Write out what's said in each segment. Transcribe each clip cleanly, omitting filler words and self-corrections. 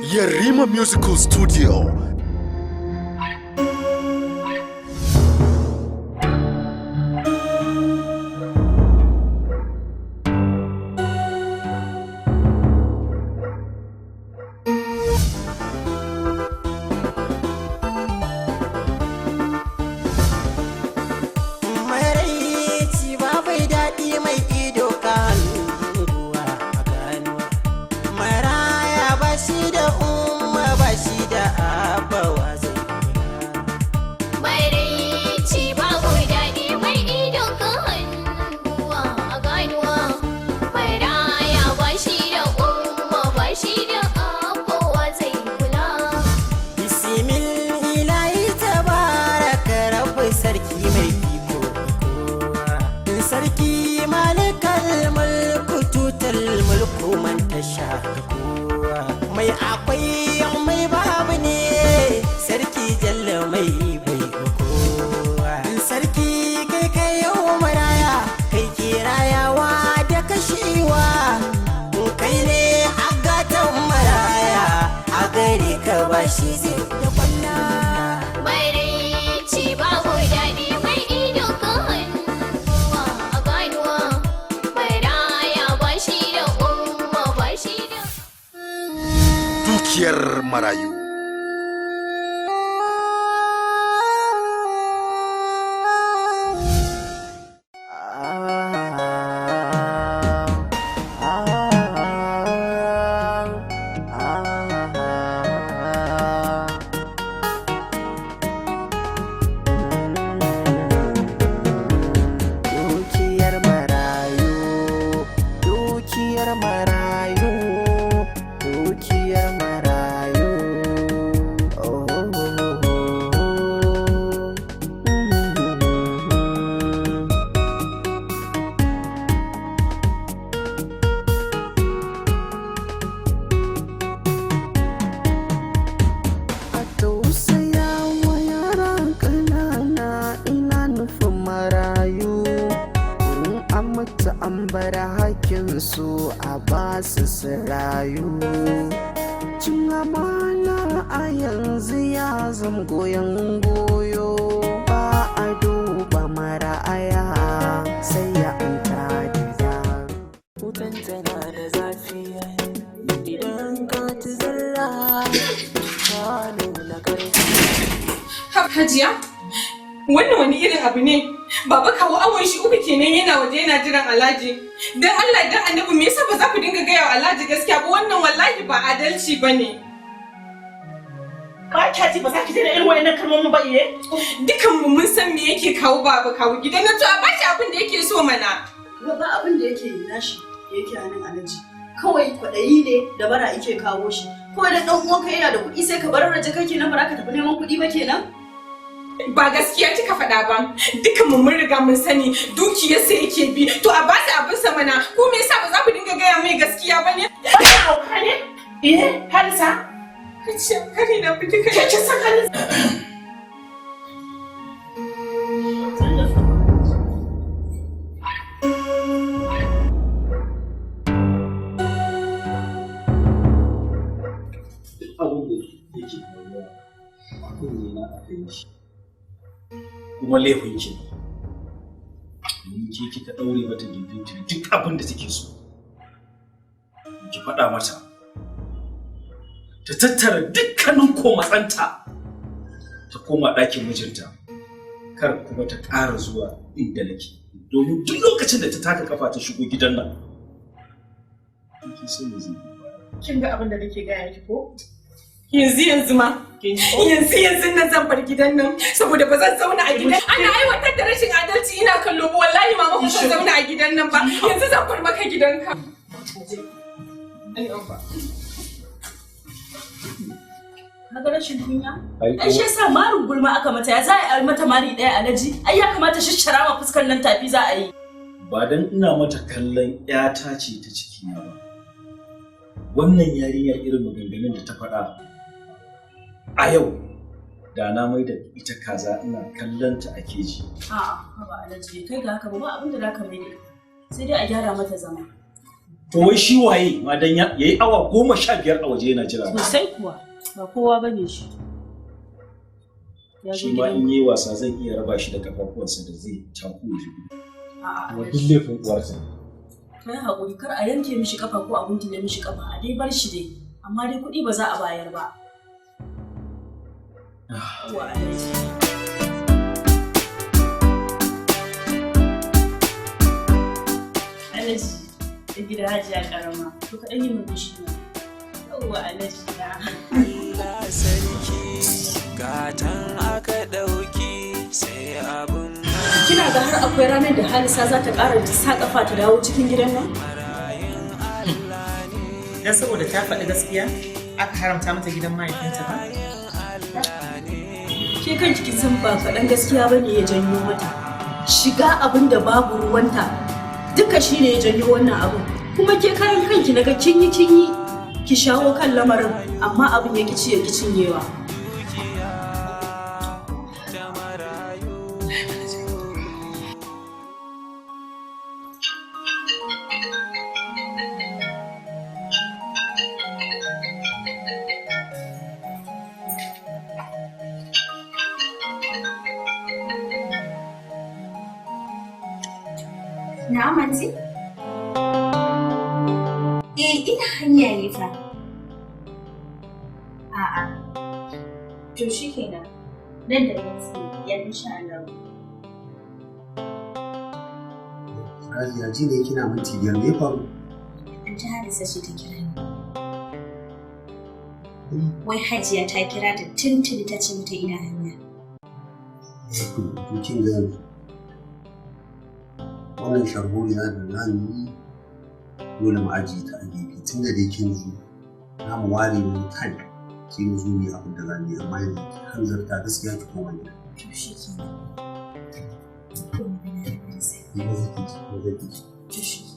Yarima Musical Studio. Mai akwai mai babu ne sarki jalla mai bai kowa sarki kai kai yau maraya kai ke rayawa da kashewa kai ne agatan maraya a gare ka ba shi zai da kwalla mai rici babu daɗi mai ido kan hannuwa a ganuwa mai raya ba shi da umma ba shi da Dukiyar Marayu. Dukiyar marayu, dukiyar marayu, dukiyar marayu. Oh, a tausaya wa yaran ƙanana ina nufin marayu. An mutu an bar hakinsu a basu su rayu. Cin amana a yanzu ya zama goyon goyo. Ba a duba mara'aya sai ya anta da yaro. Wutan tana da zafi idan ka ci zarra ka nuna karfi. Hajiya, wannan wani irin abu ne? Baba kawo awon shi uku kenan yana waje yana jiran Alhaji. Dan Allah dan Annabi me yasa ba za ku dinga gaya wa Alhaji gaskiya ba? Wannan wallahi ba adalci bane. Ba ki ba za ki daina irin wayannan kalmomin ba iye? Dukan mu mun san me yake kawo baba kawo gidan nan, to a bashi abin da yake so mana. Ba abin da yake nashi yake hannun Alhaji. Kawai kwaɗayi ne da bara yake kawo shi. Ko da ɗan uwanka yana da kuɗi sai ka bar raje kake nan ba za ka tafi neman kuɗi ba kenan? Ba gaskiya kika faɗa ba. Dukan mu mun riga mun sani dukiyarsa yake bi. To a bashi abin sa mana. Ko me yasa ba za ku dinga gaya mai gaskiya bane? Wannan hauka ne? Halisa? Hajiya, kare na fitin kai. Kin san Halisa? Abin da yake faruwa abin ne na abin shi kuma laifin ki domin ke kika daure mata gindin duk abin da take so ki faɗa mata ta tattara dukkanin komatsanta ta koma ɗakin mijinta kar kuma ta ƙara zuwa inda nake domin duk lokacin da ta taka kafa ta shigo gidan nan kin san me zai yi. Kin ga abin da nake gaya miki ko? Yanzu ma yanzu nan zan bar gidan nan saboda ba zan zauna a gidan ana aiwatar da rashin adalci ina kallo ba wallahi mama ba zan zauna a gidan nan ba yanzu zan bar maka gidanka. Kaga rashin kunya? Ai shi yasa marin gulma aka mata ya za a yi mata mari ɗaya Alhaji? Ai ya kamata shishshara ma fuskar nan tafi za a yi. Ba dan ina mata kallon ƴata ce ta cikina ba. Wannan yarinya irin maganganun da ta faɗa a yau da na mai da ita kaza ina kallon ta a keji. A'a, ba Alhaji kai ga haka ba abin da zaka mai da sai dai a gyara mata zama. To wai shi waye ma dan yayi awa 15 a waje yana jira. Sosai kuwa ba kowa bane shi. Shi ma in yi wasa zan iya raba shi da kafafuwansa da zai caku shi. A'a. Wa dillefin uwarsa. Kai haƙuri kar a yanke mishi kafa ko a guntule mishi kafa a dai bar shi dai. Amma dai kuɗi ba za a bayar ba. Wa alaji. Alaji da gida hajiya karama to kaɗan yi murmushi ne. Yawwa alaji na. Allah sarki gatan aka ɗauki sai abun. Kina ga har akwai ranar da Halisa za ta ƙara sa ƙafa ta dawo cikin gidan nan? Dan saboda ta faɗi gaskiya aka haramta mata gidan mahaifinta ba? Ke kanki kin san ba faɗan gaskiya bane ya janyo mata. Shiga abin da babu ruwanta duka shine ya janyo wannan abin. Kuma ke karan kanki naga kin yi ki shawo kan lamarin amma abin ya kici ya cinyewa. Na'am anti? Ina hanya ne fa. A'a. To shikenan. Nan da yanzu ya insha Allah. Rajiya ji ne kina minti 5 me faru? Anti Halisa ce ta kira ni. Wai Hajiya ta kira ta tuntuni ta ce mata ina hanya. To kin ga yanzu. Wannan sharholiya da zamu yi dole mu ajiye ta a gefe tun da dai kin zo za mu ware mu time sai mu zo mu abin da zamu yi amma yanzu hanzarta gaskiya ki koma gida. To shikenan. Ko magana da Halisa. Ni zaki ji. To shikenan.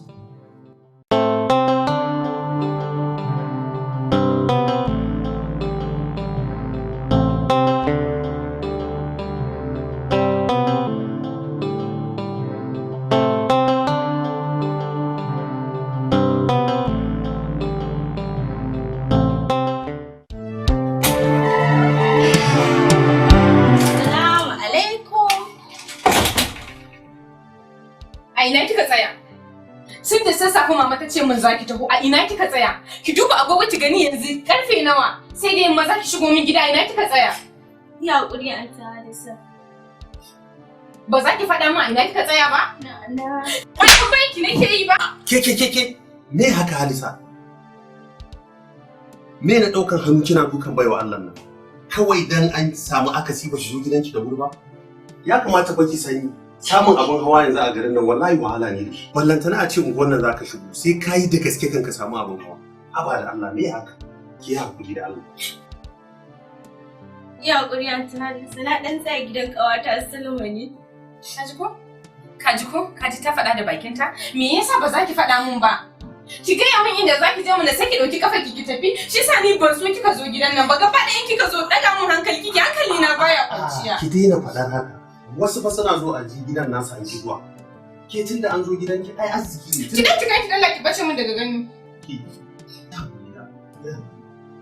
ina kika tsaya? Sun da sassafe mama ta ce min za ki taho, a ina kika tsaya? Ki duba agogo ki gani yanzu karfe nawa? Sai dai yamma za ki shigo min gida, ina kika tsaya? Ya hakuri an ta Halisa. Ba za ki faɗa min a ina kika tsaya ba? Na. Wani tambayin ki nake yi ba? Ke me haka Halisa? Me na ɗaukan hannu kina dukan baiwa Allah nan? Kawai dan an samu akasi ba ki zo gidanki da wuri ba? Ya kamata ba ki sani. Samun abin hawa yanzu a garin nan wallahi wahala ne da shi. Ballantana a ce unguwar nan zaka shigo sai ka yi da gaske kan ka samu abin hawa. Haba da Allah me haka? Ki hakuri da Allah. Ya hakuri an ta Halisa na dan tsaya gidan kawata Salma ne. Kaji ko? Kaji ta faɗa da bakinta? Me yasa ba za ki faɗa mun ba? Ki gaya min inda za ki je mana sai ki ɗauki kafa ki tafi. Shi sa ni ban so kika zo gidan nan ba. Gaba ɗayan kika zo ɗaga mun hankali kike hankali na baya kwanciya. Ki daina faɗar haka. Wasu fa suna zo a ji gidan nasu an ji zuwa. Ke tun da an zo gidan ki ai arziki ne. Ki dai ki dalla ki bace min daga gani. Ki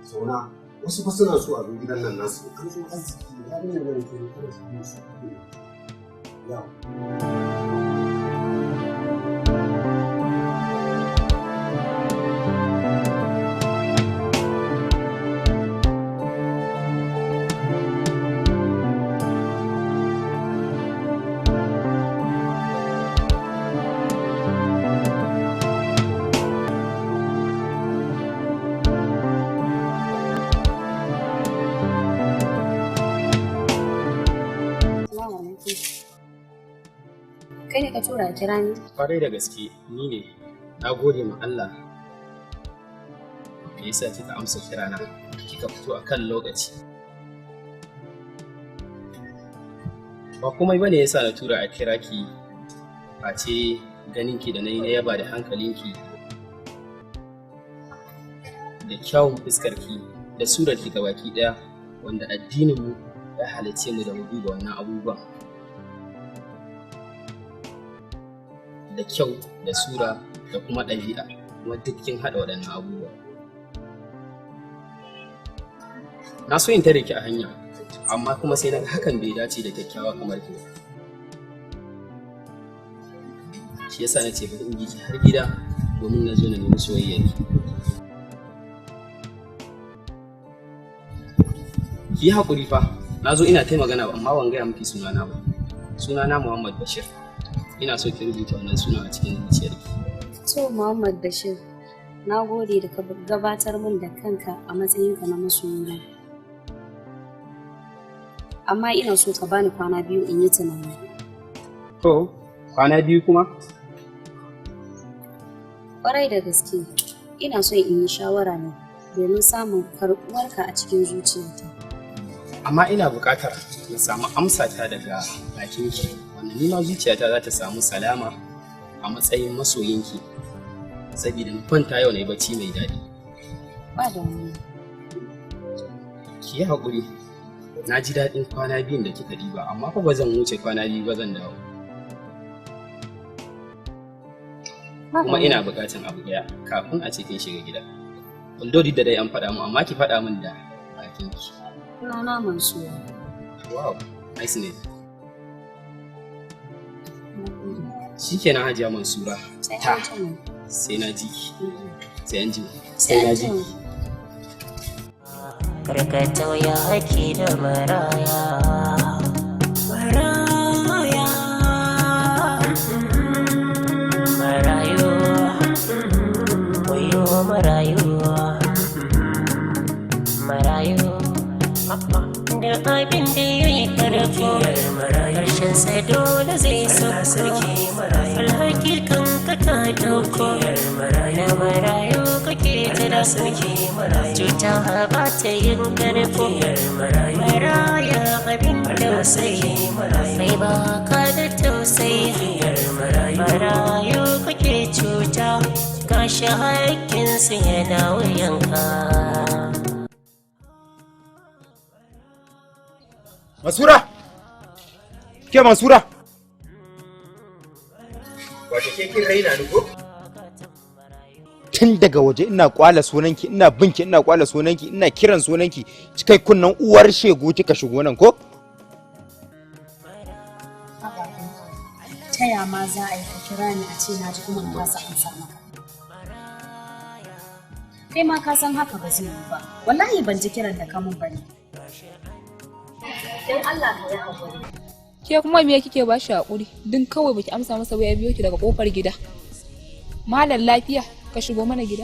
sauna wasu fa suna so a zo gidan nan nasu an zo arziki ne har ne da ke kada su yi su. Ya. Kai ne ka tura kira ni? Kwarai da gaske ni ne. Na gode ma Allah. Me yasa kika amsa kirana? Kika fito a kan lokaci. Ba komai bane yasa na tura a kira ki. Face ganin ki da nayi na yaba da hankalinki. Da kyawun fuskarki da surarki gabaki daya wanda addinin mu ya halice mu da mu duba wannan abubuwan. Da kyau da sura da kuma ɗabi'a kuma duk kin haɗa waɗannan abubuwa. Na so in tare ki a hanya, amma kuma sai na ga hakan bai dace da kyakkyawa kamar ki. Shi yasa na ce bari in bi ki har gida domin na zo na nemi soyayya ki. Ki haƙuri fa, na zo ina ta magana amma ban gaya miki sunana ba. Sunana Muhammad Bashir. Ina so ki rubuta wannan suna a cikin zuciyarki. To Muhammad Bashir, na gode da ka gabatar min da kanka a matsayinka na masoyina. Amma ina so ka bani kwana 2 in yi tunani. To, kwana 2 kuma? Ƙwarai da gaske, ina so in yi shawara ne domin samun karɓuwarka a cikin zuciyarta. Amma ina buƙatar na samu amsa ta daga bakinki, wanda ni ma zuciyata za ta samu salama a matsayin masoyinki, saboda na kwanta yau na yi bacci mai daɗi. Ba da wani. Ki yi haƙuri, na ji daɗin kwana 2 da kika ɗiba, amma fa ba zan wuce kwana 2 ba zan dawo. Kuma ina buƙatar abu ɗaya kafin a cikin shiga gida. Although duk da dai an faɗa mu, amma ki faɗa min da bakinki. Sunana Mansura. Wow, nice name. Shikenan Hajiya Mansura. Ta. Sai na ji ki. Sai an ji. Sai na ji. Karkata ya haki da maraya. Maraya. Marayu. Wayo marayu. Marayu. Da abin da ya yi karfi harshen sai dole zai sauko alhaki kan ka ta dauko na marayu kake ta da cuta ba ta yin karfi maraya abin tausayi mai ba ka da tausayi marayu kake cuta gashi haƙƙinsu yana wuyanka. Mansura! Ke Mansura! Wato ke kin raina ni ko? Tun daga waje ina kwala sunanki, ina binki, ina kwala sunanki, ina kiran sunanki, cikai kunnan uwar shegu kika shigo nan ko? Taya ma za a yi ka kira ni a ce na ji kuma na sa amsa maka. Kai ma ka san haka ba zai yi ba. Wallahi ban ji kiran da ka mun bane. Dan Allah ka yi hakuri. Ke kuma me kike ba shi hakuri? Din kawai baki amsa masa ba ya biyo ki daga kofar gida. Malam lafiya ka shigo mana gida.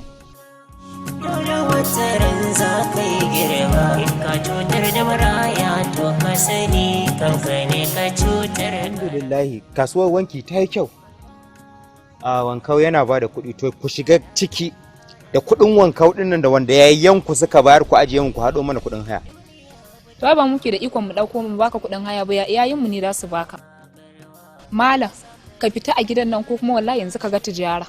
Dole wata ran za ka yi girma ka cutar da maraya to ka sani kanka ne ka cutar. Alhamdulillah kasuwar wanki ta yi kyau. A wankau yana ba da kuɗi to ku shiga ciki da kuɗin wankau ɗin nan da wanda yayyanku suka bayar ku ajiye mu ku haɗo mana kuɗin haya. To ba muke da ikon mu dauko mu baka kudin haya ba yayin mu ne za su baka. Malam ka fita a gidan nan ko kuma wallahi yanzu ka ga tijara.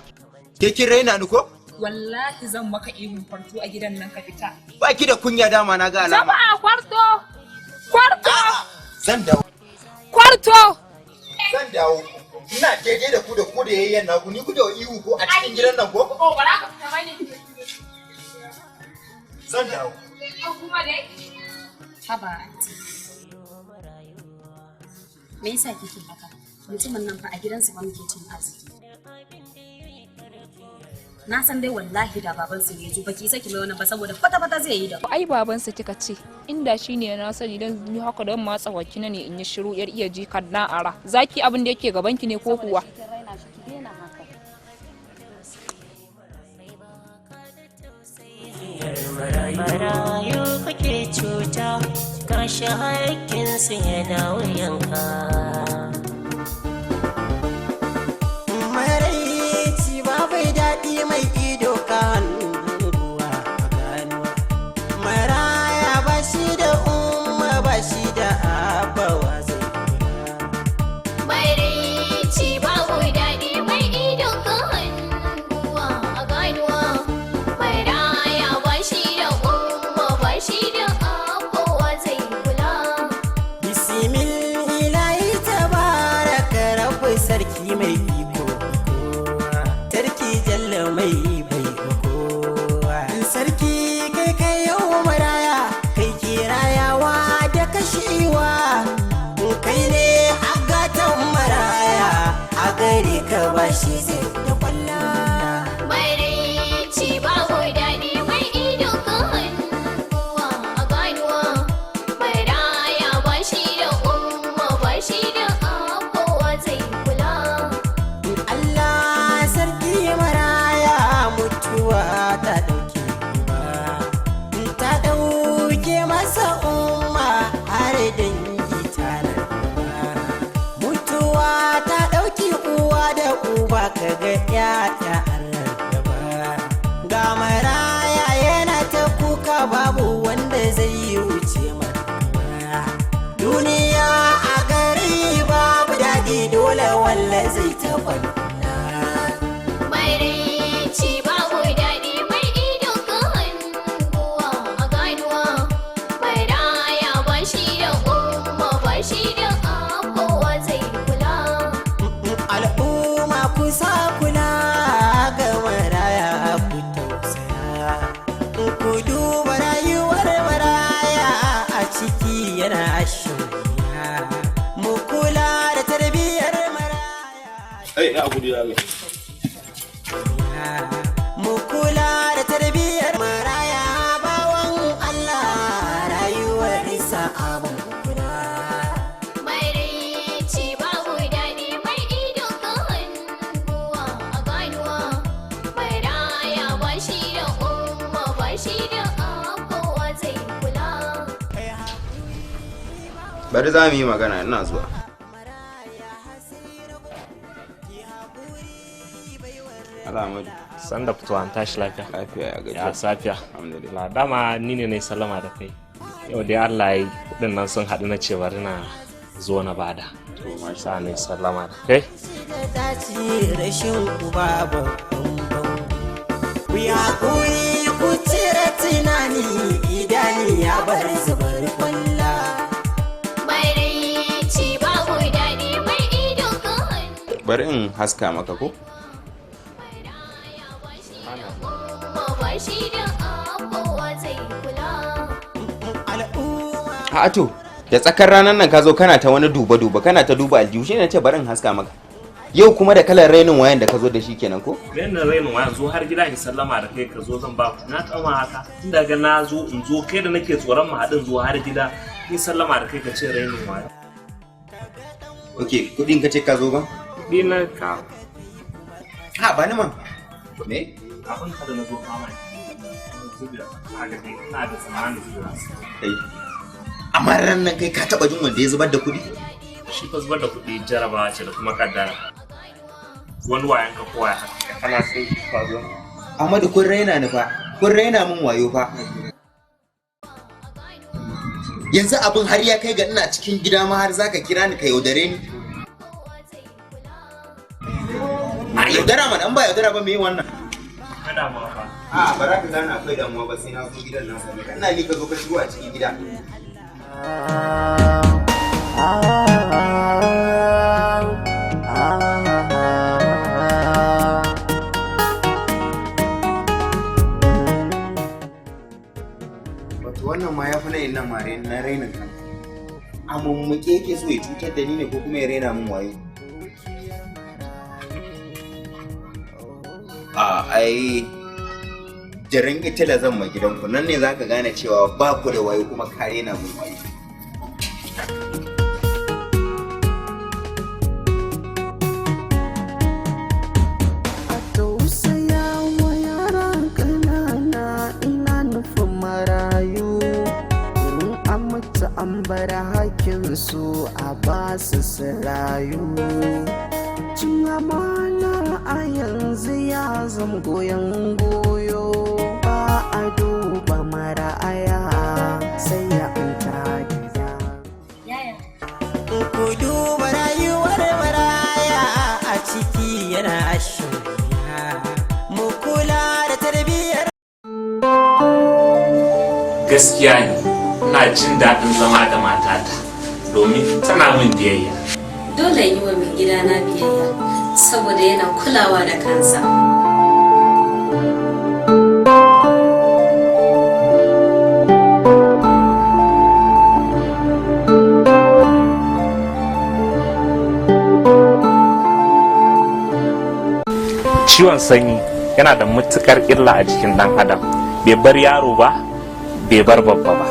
Ke kin raina ni ko? Wallahi zan maka ihun kwarto a gidan nan ka fita. Ba ki da kunya dama na ga alama. Jama'a kwarto. Kwarto. Zan dawo. Kwarto. Zan dawo. Ina daidai da ku da yayyan naku ni ku da ihu ko a cikin gidan nan ko? Oh bara ka fita bane. Zan dawo. Kuma dai Haba anti. Me yasa kike haka? Mutumin nan fa a gidansa ba muke cin arziki. Na san dai wallahi da baban sa ne zo baki saki mai wannan ba saboda fata zai yi da. Ai baban sa kika ce inda shine na sani dan ni haka dan matsa waki ne in yi shiru yar iya ji kan na ara. Zaki abin da yake gaban ki ne ko kuwa? Marayu kake cuta gashi haƙƙinsu yana wuyanka. Maraici ba bai daɗi mai ido ka hannuwa a ganuwa. Maraya ba shi da umma ba shi da abawa zai kula. Maraici babu daɗi mai ido ka hannuwa a ganuwa. Maraya ba shi da umma ba shi da abawa zai kula. Bismillahi tabaraka bashi zai da kwalla. Maraici babu daɗi mai ido kan hannuwa a ganuwa. Maraya ba shi da umma ba shi da kowa zai kula. Allah sarki maraya mutuwa ta ɗauke ba, ta ɗauke masa umma har dangi tare ba. Mutuwa ta ɗauki uwa da uba kaga ƴaƴa an rarraba. Ga maraya yana ta kuka babu wanda zai wuce mara. Duniya a gari babu daɗi dole walla zai ta kwalla. Maraici babu daɗi mai ido kan hannuwa a ganuwa. Maraya ba shi da umma ba shi da kowa zai kula. Al'umma kusa kula ga maraya ku tausaya. Ku duba rayuwar maraya a ciki yana shirya. Mu kula da tarbiyyar maraya. Na gudu ya Allah. Mu kula da tarbiyyar maraya bawan Allah rayuwar isa abun kula. Maraici babu daɗi mai ido kan hannuwa a ganuwa. Maraya ba shi da umma ba shi da kowa zai kula. Bari za mu yi magana, ina zuwa. Alhamdu. Sanda fitowa an tashi lafiya. Lafiya ya gaji. Ya safiya. Alhamdulillah. Dama ni ne na sallama da kai. Yau dai Allah ya yi kudin nan sun haɗu na ce bari na zo na bada. To masha ne sallama da kai. Daci rashin uba babban ku ya kuri ku cire tunani idan ya bar zubar kwalla. Maraici babu daɗi mai ido kan hannuwa. Bari in haska maka ko? Ba shi da kowa zai kula. A to, da tsakar ranar nan ka zo kana ta wani duba-duba, kana ta duba aljihu shi ne ce bari in haska maka. Yau kuma da kalar rainin wayan da ka zo da shi kenan ko? Rainin wayan zo har gida in sallama da kai ka zo zan ba ku. Na kama haka. Tun daga na zo in zo kai da nake tsoron mu haɗin zo har gida in sallama da kai ka ce rainin wayan. Ok, kuɗin ka ce ka zo ba? Kuɗi na ka. Ha, ba ni man. Me? Abin ka da na zo kama zubiya a ga kai ina da tsammanin zuwa. Amma ran nan kai ka taɓa jin wanda ya zubar da kuɗi? Shi fa zubar da kuɗi jarabawa ce da kuma kaddara. Wani wayan ka kowa ya haka kana sai faruwa. Ahmadu kun raina ni fa, kun raina min wayo fa. Yanzu abin har ya kai ga ina cikin gida ma har zaka kira ni ka yaudare ni. A yaudara man, an ba yaudara ba me yi wannan? Kada ma fa. A ba za ka gane akwai damuwa ba sai na zo gidan nan sai ka ina ni ka zo ka shigo a cikin gida. Wato wannan ma ya fi na yin nan mare na rainin kan. A mummuke yake so ya cutar da ni ne ko kuma ya raina min wayo? Ai jarin ita da zan ma gidanku nan ne zaka gane cewa ba ku da wayo kuma kare na mun wayo. A tausaya wa yara ƙanana ina nufin marayu. In an mutu an bar hakinsu a basu su rayu. Cin amana a yanzu ya zama goyon goyo. Ba a duba maraya sai ya anta gida. Ku duba rayuwar maraya a ciki yana shirya. Mu kula da tarbiyyar. Gaskiya ne, ina jin daɗin zama da matata domin tana min biyayya. Dole yi wa mai gidana biyayya saboda yana kulawa da kansa. ciwon sanyi yana da matukar illa a jikin dan adam, bai bar yaro ba bai bar babba ba.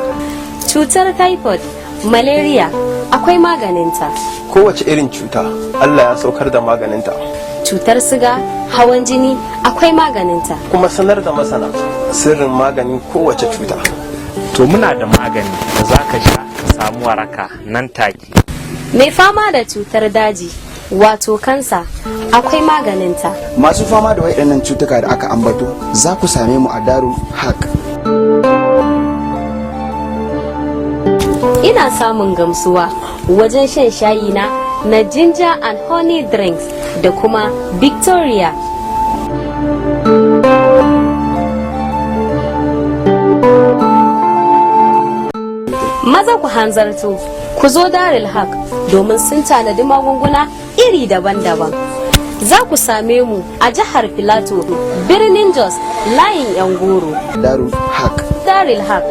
Cutar typhoid, malaria akwai maganinta. Kowace irin cuta Allah ya saukar da maganinta. Cutar siga, hawan jini akwai maganinta. Kuma sanar da masana sirrin maganin kowace cuta. To muna da magani da za ka sha ka samu waraka nan take. Mai fama da cutar daji wato kansa akwai maganinta. Masu fama da waɗannan cutuka da aka ambato za ku same mu a Darul Haq. Ina samun gamsuwa wajen shan shayi na ginger and honey drinks da kuma Victoria. Maza ku hanzarto, ku zo Darul Haq domin sun tanadi magunguna iri daban-daban. Za ku same mu a jihar Filato, birnin Jos, layin Yan Goro. Darul Haq. Darul Haq.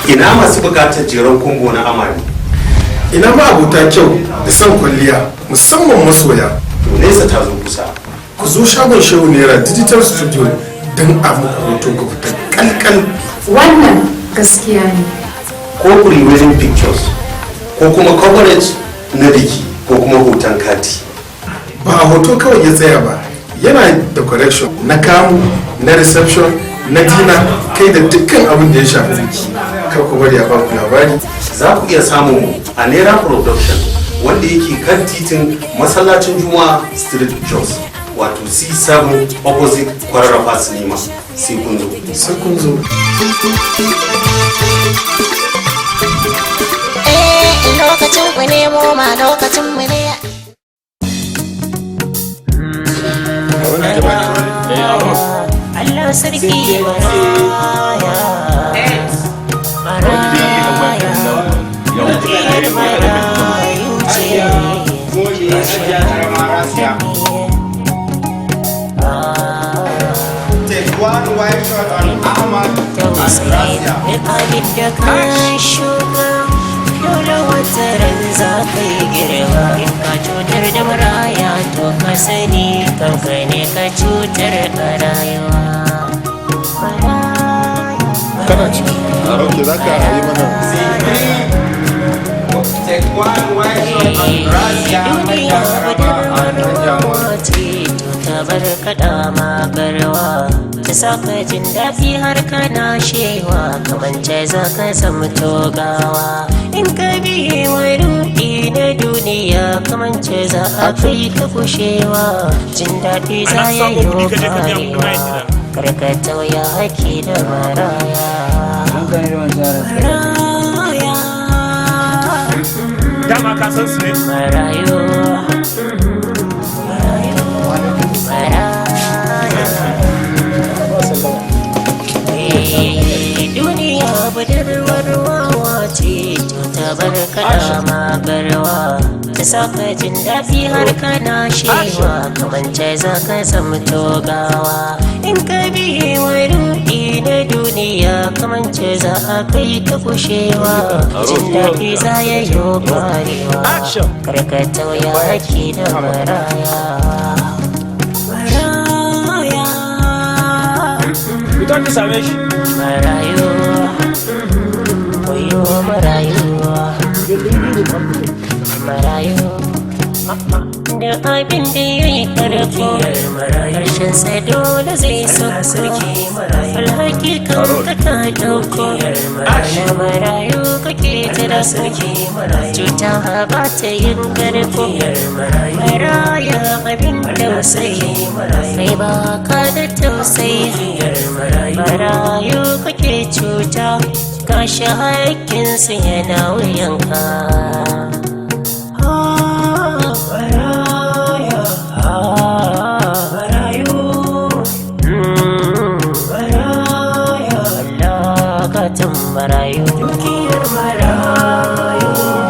Ina masu bukatar jeron kungo na amani. Ina ma abuta kyau da son kwalliya musamman masoya. To nesa ta zo kusa. Ku zo shagon Shehu Naira Digital Studio don a muku hoto ku fita kalkal. Wannan gaskiya ne. Ko pre-wedding pictures ko kuma coverage na biki ko kuma hoton kati. Ba a hoto kawai ya tsaya ba, yana da correction na kamu, na reception, na dina, kai da dukkan abin da ya shafi biki. Kar ku bari a ba ku labari. Za ku iya samun mu a Naira Production wanda yake kan titin masallacin Juma'a Street Jos, wato C7 opposite Kwararrafa Cinema. Sai kun zo. Sai kun zo. Lokacin ku ne mu ma lokacin mu ne. Allah sarki maraya. Dukiyar marayu ce. Tausayi duk abin da ka shuka, dole wata ran za ka yi girma. In ka cutar da maraya to ka sani kanka ne ka cutar a rayuwa. Kana ciki. Ok, za ka yi mana. Duniya budurwa ce to ta bar kaɗa magarwa, ta saka jin daɗi har kana shewa, kamance za ka zama togawa. In ka biye wa ruɗi na duniya kamance za a kai ka kushewa, jin daɗi za ya yi karewa, karka tauya haƙƙi da maraya. Dama ka san su ne? Marayu. Duniya budurwar wawa ce to ta bar kaɗa magarwa, ta saka jin daɗi har kana shewa, kamance za ka zama togawa. In ka biye wa ruɗi na duniya kamance za a kai ka kushewa, jin daɗi za ya yi kwarewa, karka tauya haƙƙi da maraya. Ita ta same shi. Marayu, wayo marayu, marayu. Da abin da ya yi karfi, harshen sa dole zai sauko. Alhaki kan ka ta ɗauko, na marayu kake jira. Cuta ba ta yin karfi, maraya abin tausayi, kai ba ka da tausayi. Marayu kake cuta, gashi haƙƙinsu yana wuyanka. Marayu, dukiyar marayu.